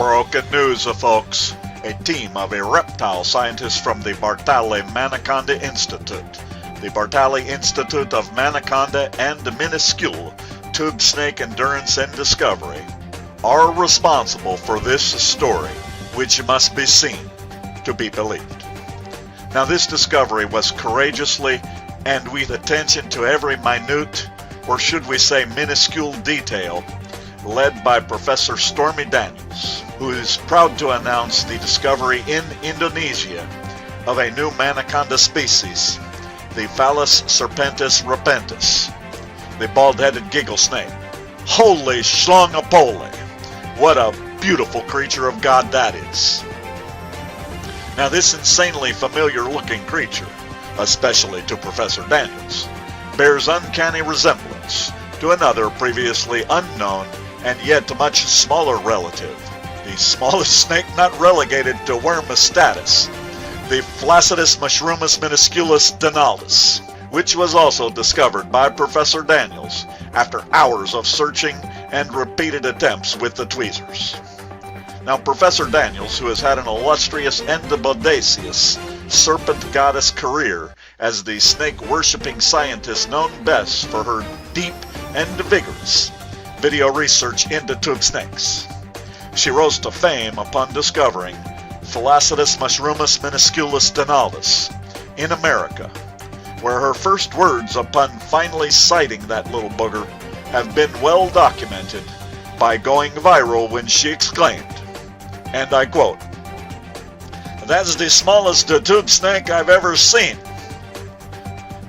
Broken news, folks. A team of reptile scientists from the Bartali Manaconda Institute, the Bartali Institute of Manaconda and Minuscule Tube Snake Endurance and Discovery, are responsible for this story, which must be seen to be believed. Now, this discovery was courageously and with attention to every minute, or should we say minuscule detail, led by Professor Stormy Daniels, who is proud to announce the discovery in Indonesia of a new Manaconda species, the Phallus serpentis repentis, the bald-headed giggle snake. Holy schlongapole! What a beautiful creature of God that is. Now, this insanely familiar-looking creature, especially to Professor Daniels, bears uncanny resemblance to another previously unknown and yet much smaller relative, the smallest snake not relegated to worm status, the Flaccidus mushroomous minusculus donaldus, which was also discovered by Professor Daniels after hours of searching and repeated attempts with the tweezers. Now, Professor Daniels, who has had an illustrious and bodacious serpent goddess career as the snake-worshipping scientist known best for her deep and vigorous video research into tube snakes. She rose to fame upon discovering Flaccidus mushroomous minusculus donaldus in America, where her first words upon finally sighting that little booger have been well documented by going viral when she exclaimed, and I quote, "That's the smallest tube snake I've ever seen."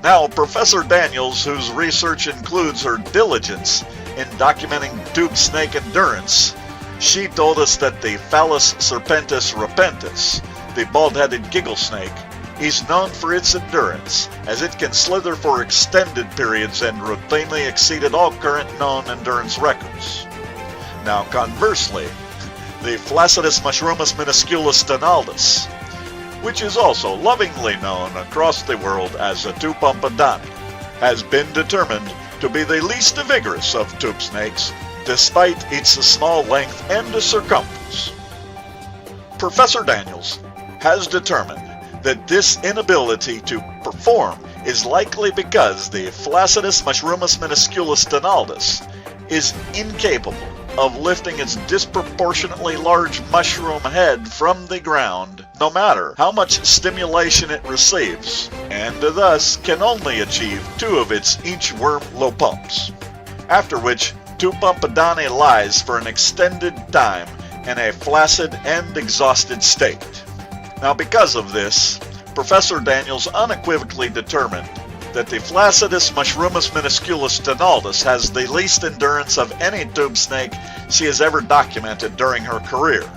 Now, Professor Daniels, whose research includes her diligence in documenting tube snake endurance, she told us that the Phallus serpentis repentis, the bald-headed giggle snake, is known for its endurance, as it can slither for extended periods and routinely exceeded all current known endurance records. Now, conversely, the Flaccidus mushroomous minusculus donaldus, which is also lovingly known across the world as a Tupampadani, has been determined to be the least vigorous of tube snakes, despite its small length and circumference. Professor Daniels has determined that this inability to perform is likely because the Flaccidus mushroomous minusculus donaldus is incapable of lifting its disproportionately large mushroom head from the ground, no matter how much stimulation it receives, and thus can only achieve 2 of its inchworm low pumps, after which Tupampadani lies for an extended time in a flaccid and exhausted state. Now, because of this, Professor Daniels unequivocally determined that the Flaccidus mushroomous minusculus donaldus has the least endurance of any tube snake she has ever documented during her career.